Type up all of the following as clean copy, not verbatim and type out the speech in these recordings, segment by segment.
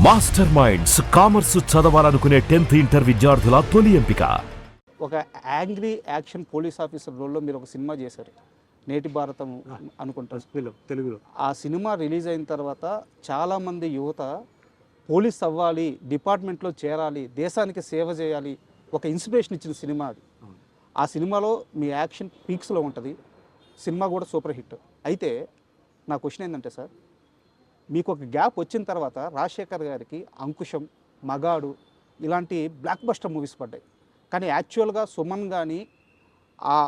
Master minds commerce చదవాలనుకునే 10th inter విద్యార్థుల తొలి ఎంపిక. ఒక యాంగ్రీ యాక్షన్ పోలీస్ ఆఫీసర్ రోల్లో మీరు ఒక సినిమా చేశారు, నేటి భారతం అనుకుంటారు తెలుగులో. ఆ సినిమా రిలీజ్ అయిన తర్వాత చాలామంది యువత పోలీస్ అవ్వాలి, డిపార్ట్మెంట్లో చేరాలి, దేశానికి సేవ చేయాలి, ఒక ఇన్స్పిరేషన్ ఇచ్చిన సినిమా అది. ఆ సినిమాలో మీ యాక్షన్ పీక్స్లో ఉంటుంది, సినిమా కూడా సూపర్ హిట్. అయితే నా క్వశ్చన్ ఏంటంటే సార్, మీకు ఒక గ్యాప్ వచ్చిన తర్వాత రాజశేఖర్ గారికి అంకుశం, మగాడు ఇలాంటి బ్లాక్ బస్టర్ మూవీస్ పడ్డాయి. కానీ యాక్చువల్గా సుమన్ కానీ ఆ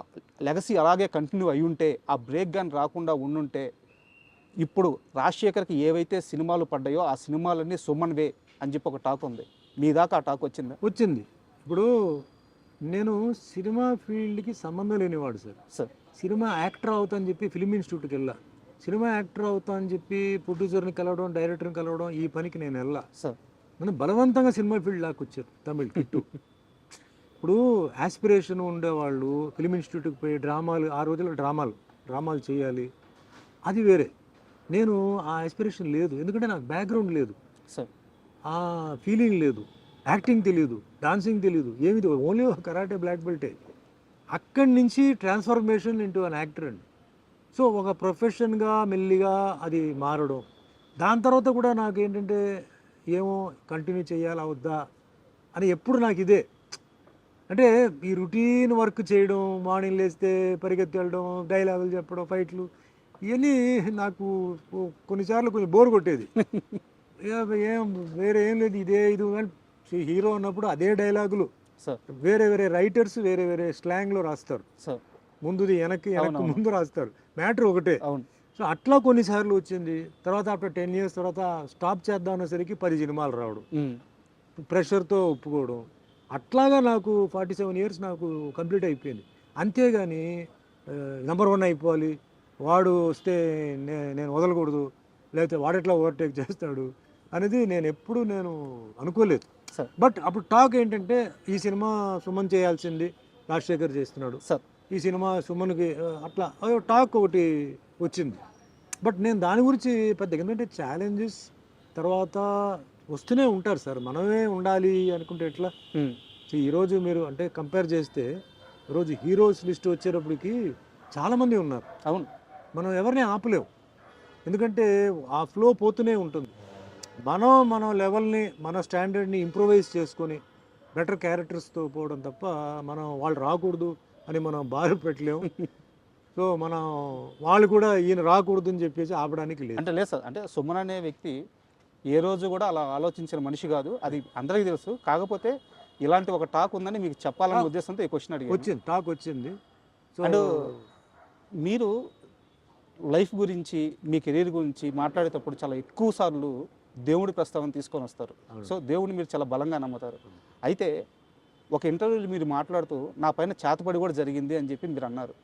లెగసీ అలాగే కంటిన్యూ అయి ఉంటే, ఆ బ్రేక్ కానీ రాకుండా ఉండుంటే, ఇప్పుడు రాజశేఖర్కి ఏవైతే సినిమాలు పడ్డాయో ఆ సినిమాలన్నీ సుమన్వే అని చెప్పి ఒక టాక్ ఉంది. మీ దాకా ఆ టాక్ వచ్చిందా? వచ్చింది. ఇప్పుడు నేను సినిమా ఫీల్డ్కి సంబంధం లేనివాడు సార్. సినిమా యాక్టర్ అవుతా అని చెప్పి ఫిలిం ఇన్స్టిట్యూట్కి వెళ్ళా. సినిమా యాక్టర్ అవుతా అని చెప్పి ప్రొడ్యూసర్ని కలవడం, డైరెక్టర్ని కలవడం, ఈ పనికి నేను వెళ్ళా సార్. నన్ను బలవంతంగా సినిమా ఫీల్డ్ లాక్కొచ్చారు తమిళ్ కిట్టు. ఇప్పుడు ఆస్పిరేషన్ ఉండేవాళ్ళు ఫిలిం ఇన్స్టిట్యూట్కి పోయి డ్రామాలు, ఆ రోజుల్లో డ్రామాలు చేయాలి, అది వేరే. నేను ఆ ఆస్పిరేషన్ లేదు, ఎందుకంటే నాకు బ్యాక్గ్రౌండ్ లేదు సార్, ఆ ఫీలింగ్ లేదు, యాక్టింగ్ తెలియదు, డాన్సింగ్ తెలియదు, ఏమి తెలియదు, ఓన్లీ కరాటే బ్లాక్ బెల్టే. అక్కడి నుంచి ట్రాన్స్ఫర్మేషన్ ఇంటూ అన్ యాక్టర్ అండి. సో ఒక ప్రొఫెషన్గా మెల్లిగా అది మారడం. దాని తర్వాత కూడా నాకు ఏంటంటే ఏమో కంటిన్యూ చేయాలా వద్దా అని ఎప్పుడు నాకు ఇదే. అంటే ఈ రొటీన్ వర్క్ చేయడం, మార్నింగ్ లేస్తే పరిగెత్తి వెళ్ళడం, డైలాగులు చెప్పడం, ఫైట్లు, ఇవన్నీ నాకు కొన్నిసార్లు కొంచెం బోర్ కొట్టేది. ఏం వేరే ఏం లేదు, ఇది హీరో అన్నప్పుడు అదే డైలాగులు, వేరే వేరే రైటర్స్ వేరే వేరే స్లాంగ్లో రాస్తారు, ముందుది వెనక్కి ముందు రాస్తారు, మ్యాటర్ ఒకటే. సో అట్లా కొన్నిసార్లు వచ్చింది. తర్వాత ఆఫ్టర్ 10 years తర్వాత స్టాప్ చేద్దాం అనేసరికి 10 సినిమాలు రావడం, ప్రెషర్తో ఒప్పుకోవడం, అట్లాగా నాకు 47 years నాకు కంప్లీట్ అయిపోయింది. అంతేగాని నెంబర్ 1 అయిపోవాలి, వాడు వస్తే నేను వదలకూడదు, లేకపోతే వాడెట్లా ఓవర్టేక్ చేస్తాడు అనేది నేను అనుకోలేదు. బట్ అప్పుడు టాక్ ఏంటంటే ఈ సినిమా సుమన్ చేయాల్సింది, రాజశేఖర్ చేస్తున్నాడు సార్, ఈ సినిమా సుమన్కి అట్లా టాక్ ఒకటి వచ్చింది. బట్ నేను దాని గురించి పెద్ద, ఎందుకంటే ఛాలెంజెస్ తర్వాత వస్తూనే ఉంటారు సార్, మనమే ఉండాలి అనుకుంటే ఎట్లా. ఈరోజు మీరు అంటే కంపేర్ చేస్తే ఈరోజు హీరోస్ లిస్ట్ వచ్చేటప్పటికి చాలామంది ఉన్నారు. అవును, మనం ఎవరిని ఆపలేవు, ఎందుకంటే ఆ ఫ్లో పోతూనే ఉంటుంది. మన లెవెల్ని, మన స్టాండర్డ్ని ఇంప్రూవైజ్ చేసుకొని బెటర్ క్యారెక్టర్స్తో పోవడం తప్ప మనం వాళ్ళు రాకూడదు అని మనం బాధ పెట్టలేము. సో మనం వాళ్ళు కూడా ఈయన రాకూడదు అని చెప్పేసి ఆపడానికి లేదు. అంటే లేదు సార్, అంటే సుమన్ అనే వ్యక్తి ఏ రోజు కూడా అలా ఆలోచించిన మనిషి కాదు, అది అందరికీ తెలుసు. కాకపోతే ఇలాంటి ఒక టాక్ ఉందని మీకు చెప్పాలనే ఉద్దేశంతో ఈ క్వశ్చన్ అడిగాను. వచ్చింది, టాక్ వచ్చింది. సో అండ్ మీరు లైఫ్ గురించి, మీ కెరీర్ గురించి మాట్లాడేటప్పుడు చాలా ఎక్కువ సార్లు దేవుడి ప్రస్తావన తీసుకొని వస్తారు. సో దేవుడిని మీరు చాలా బలంగా నమ్ముతారు. అయితే ఒక ఇంటర్వ్యూలో మీరు మాట్లాడుతూ నా పైన చేతపడి కూడా జరిగింది అని చెప్పి మీరు అన్నారు.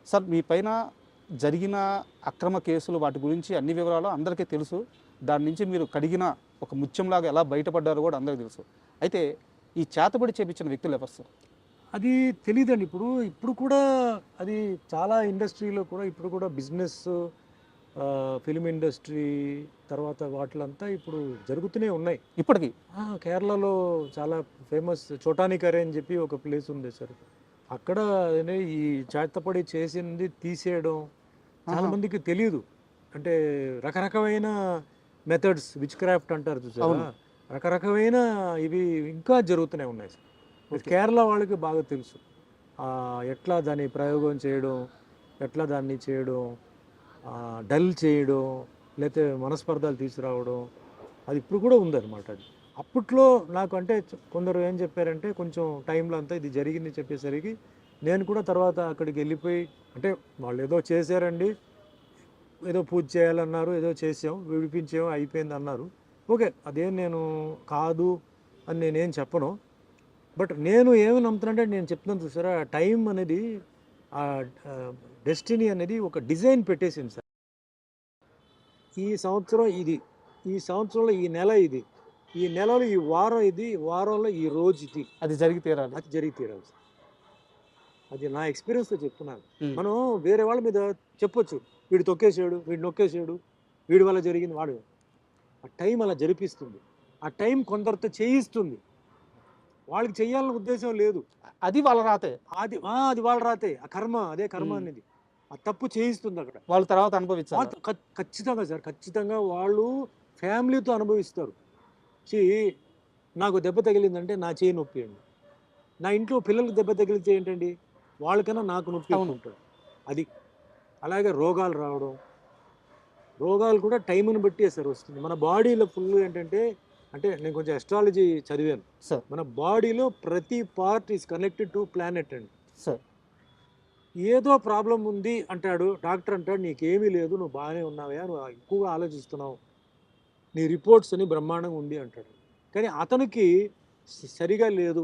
సార్, మీ పైన జరిగిన అక్రమ కేసులు, వాటి గురించి అన్ని వివరాలు అందరికీ తెలుసు. దాని నుంచి మీరు కడిగిన ఒక ముత్యంలాగా ఎలా బయటపడ్డారో కూడా అందరికీ తెలుసు. అయితే ఈ చేతబడి చేపించిన వ్యక్తులు ఎవరు సార్? అది తెలియదండి. ఇప్పుడు కూడా అది చాలా ఇండస్ట్రీలో కూడా ఇప్పుడు కూడా బిజినెస్, ఫిలిం ఇండస్ట్రీ తర్వాత వాటిలంతా ఇప్పుడు జరుగుతూనే ఉన్నాయి ఇప్పటికీ. కేరళలో చాలా ఫేమస్ చోటానికరే అని చెప్పి ఒక ప్లేస్ ఉంది సార్. అక్కడ ఈ చేతపడి చేసింది తీసేయడం చాలామందికి తెలియదు. అంటే రకరకమైన మెథడ్స్, విచ్ క్రాఫ్ట్ అంటారు చూసారా, రకరకమైన ఇవి ఇంకా జరుగుతూనే ఉన్నాయి సార్. కేరళ వాళ్ళకి బాగా తెలుసు ఎట్లా దాన్ని ప్రయోగం చేయడం, ఎట్లా దాన్ని చేయడం, డల్ చేయడం, లేకపోతే మనస్పర్ధాలు తీసుకురావడం, అది ఇప్పుడు కూడా ఉందన్నమాట. అది అప్పట్లో నాకు అంటే కొందరు ఏం చెప్పారంటే కొంచెం టైంలో అంతా ఇది జరిగింది చెప్పేసరికి నేను కూడా తర్వాత అక్కడికి వెళ్ళిపోయి, అంటే వాళ్ళు ఏదో చేశారండి, ఏదో పూజ చేయాలన్నారు, ఏదో చేసాం, విడిపించాం, అయిపోయింది అన్నారు. ఓకే, అదేం నేను కాదు అని నేనేం చెప్పను. బట్ నేను ఏమి నమ్ముతానంటే, నేను చెప్తున్నాను చూసారా, టైం అనేది, ఆ డెస్టినీ అనేది ఒక డిజైన్ పెట్టేసింది సార్. ఈ సంవత్సరం ఇది, ఈ సంవత్సరంలో ఈ నెల ఇది, ఈ నెలలో ఈ వారం ఇది, వారంలో ఈ రోజు ఇది, అది జరిగి తీరాలి సార్. అది నా ఎక్స్పీరియన్స్తో చెప్తున్నాను. మనం వేరే వాళ్ళ మీద చెప్పొచ్చు, వీడు తొక్కేసాడు, వీడు నొక్కేసాడు, వీడి వల్ల జరిగింది, వాడు ఆ టైం అలా జరిపిస్తుంది. ఆ టైం కొందరితో చేయిస్తుంది. వాళ్ళకి చెయ్యాలన్న ఉద్దేశం లేదు. అది వాళ్ళ రాతే. అది వాళ్ళ రాతే. ఆ కర్మ, అదే కర్మ ఉమ్. అనేది. ఆ తప్పు చేయిస్తుంది అక్కడ. వాళ్ళు తర్వాత అనుభవించాలి. వాళ్ళు ఖచ్చితంగా సార్, ఖచ్చితంగా వాళ్ళు ఫ్యామిలీతో అనుభవిస్తారు. ఛీ! నాకు దెబ్బ తగిలిందంటే నా చేయి నొప్పి అండి. నా ఇంట్లో పిల్లలకు దెబ్బ తగిలితే ఏంటండి? వాళ్ళకన్నా నాకు నొప్పి ఎక్కువ అవును. ఉంటుంది. అది. అలాగే రోగాలు రావడం. రోగాలు కూడా టైంని బట్టే సార్ వస్తుంది. మన బాడీలో ఫుల్ ఏంటంటే, అంటే నేను కొంచెం అస్ట్రాలజీ చదివాను. సార్. మన బాడీలో ప్రతి part is connected to planet అండి. సార్. ఏదో ప్రాబ్లం ఉంది అంటాడు డాక్టర్, అంటాడు నీకేమీ లేదు, నువ్వు బాగానే ఉన్నావా, నువ్వు ఎక్కువగా ఆలోచిస్తున్నావు, నీ రిపోర్ట్స్ అని బ్రహ్మాండంగా ఉంది అంటాడు. కానీ అతనికి సరిగా లేదు,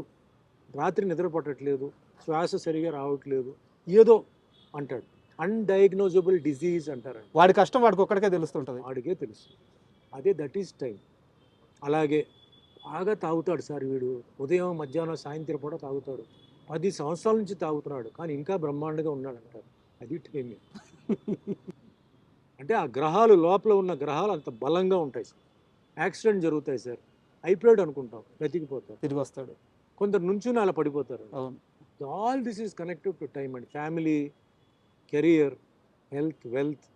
రాత్రి నిద్ర పట్టట్లేదు, శ్వాస సరిగా రావట్లేదు, ఏదో అంటాడు. అన్డయాగ్నోజబుల్ డిజీజ్ అంటారండి. వాడి కష్టం వాడికి ఒక్కడికే తెలుస్తుంటది. వాడికే తెలుసు. అదే దట్ ఈస్ టైం. అలాగే బాగా తాగుతాడు సార్ వీడు, ఉదయం మధ్యాహ్నం సాయంత్రం పూట తాగుతాడు, 10 సంవత్సరాల నుంచి తాగుతున్నాడు కానీ ఇంకా బ్రహ్మాండంగా ఉన్నాడు అంటారు. అది టైమే. అంటే ఆ గ్రహాలు, లోపల ఉన్న గ్రహాలు అంత బలంగా ఉంటాయి సార్. యాక్సిడెంట్ జరుగుతాయి సార్, అయిపోయాడు అనుకుంటాం, బ్రతికిపోతారు. తిరిగి వస్తాడు. కొందరు నుంచుని అలా పడిపోతారు. అవును. All this is connected to time అండి. Family, career, health, wealth,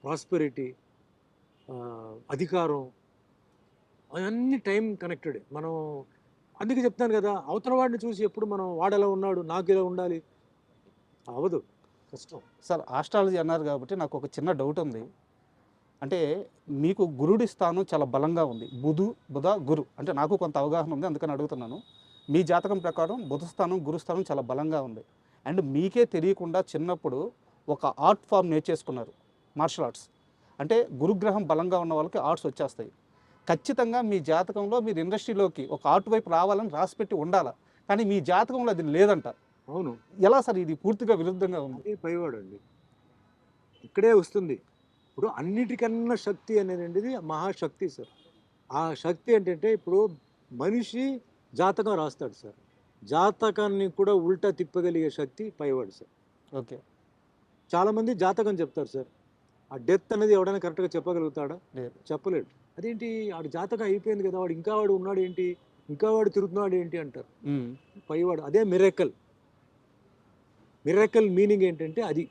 prosperity, అధికారం, అవన్నీ టైం కనెక్టెడ్. మనం అందుకే చెప్తాను కదా, అవతల వాడిని చూసి ఎప్పుడు మనం వాడు ఎలా ఉన్నాడు నాకు ఇలా ఉండాలి, అవదు, కష్టం. సార్, ఆస్ట్రాలజీ అన్నారు కాబట్టి నాకు ఒక చిన్న డౌట్ ఉంది. అంటే మీకు గురుడి స్థానం చాలా బలంగా ఉంది. బుధ గురు అంటే నాకు కొంత అవగాహన ఉంది, అందుకని అడుగుతున్నాను. మీ జాతకం ప్రకారం బుధ స్థానం గురు స్థానం చాలా బలంగా ఉంది. అండ్ మీకే తెలియకుండా చిన్నప్పుడు ఒక ఆర్ట్ ఫామ్ నేర్చేసుకున్నారు, మార్షల్ ఆర్ట్స్. అంటే గురుగ్రహం బలంగా ఉన్న వాళ్ళకి ఆర్ట్స్ వచ్చేస్తాయి. ఖచ్చితంగా మీ జాతకంలో మీరు ఇండస్ట్రీలోకి ఒక ఆర్ట్ వైపు రావాలని రాసిపెట్టి ఉండాలి, కానీ మీ జాతకంలో అది లేదంట. అవును. ఎలా సార్, ఇది పూర్తిగా విరుద్ధంగా ఉంది. అది పైవాడు అండి, ఇక్కడే వస్తుంది. ఇప్పుడు అన్నిటికన్నా శక్తి అనేది మహాశక్తి సార్. ఆ శక్తి ఏంటంటే, ఇప్పుడు మనిషి జాతకం రాస్తాడు సార్, జాతకాన్ని కూడా ఉల్టా తిప్పగలిగే శక్తి పైవాడు సార్. ఓకే. చాలామంది జాతకం చెప్తారు సార్, ఆ డెత్ అనేది ఎవడైనా కరెక్ట్గా చెప్పగలుగుతాడా? లేదు. చెప్పలేడు. అదేంటి, వాడు జాతకం అయిపోయింది కదా, వాడు ఇంకా వాడు ఉన్నాడు ఏంటి, ఇంకా వాడు తిరుగుతున్నాడు ఏంటి అంటారు. పైవాడు అదే మిరాకిల్. మిరాకిల్ మీనింగ్ ఏంటంటే అది,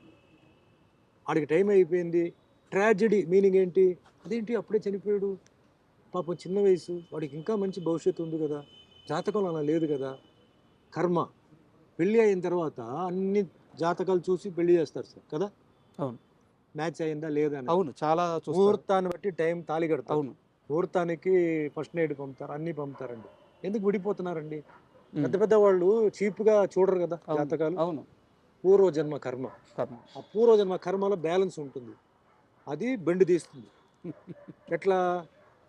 వాడికి టైం అయిపోయింది. ట్రాజెడీ మీనింగ్ ఏంటి, అదేంటి అప్పుడే చనిపోయాడు, పాపం చిన్న వయసు, వాడికి ఇంకా మంచి భవిష్యత్తు ఉంది కదా, జాతకంలో అలా లేదు కదా. కర్మ. పెళ్ళి అయిన తర్వాత అన్ని జాతకాలు చూసి పెళ్లి చేస్తారు సార్ కదా. అవును. మ్యాచ్ అయిందా లేదా అని. అవును, చాలా చూస్తారు. ముహూర్తాన్ని బట్టి టైం తాళి కడతారు. అవును. ముహూర్తానికి ఫస్ట్ నైట్ పంపుతారు, అన్నీ పంపుతారండి. ఎందుకు విడిపోతున్నారండి? పెద్ద పెద్ద వాళ్ళు చీప్గా చూడరు కదా జాతకాలు. అవును. పూర్వజన్మ కర్మ. కర్మ. ఆ పూర్వజన్మ కర్మలో బ్యాలెన్స్ ఉంటుంది, అది బెండు తీస్తుంది. ఎట్లా?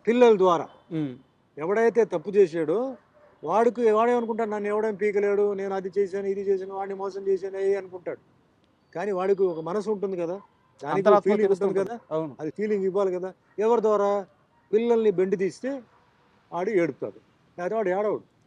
పిల్లల ద్వారా. ఎవడైతే తప్పు చేశాడో వాడేమనుకుంటాడు, నన్ను ఎవడేం పీకలేడు, నేను అది చేశాను ఇది చేశాను, వాడిని మోసం చేశాను అనుకుంటాడు. కానీ వాడికి ఒక మనసు ఉంటుంది కదా, దానికి ఫీలింగ్ ఉంటుంది కదా, అది ఫీలింగ్ ఇవ్వాలి కదా. ఎవరి ద్వారా? పిల్లల్ని బెండు తీస్తే ఆడు ఏడుపుతాడు, లేదా వాడు ఏడవడు.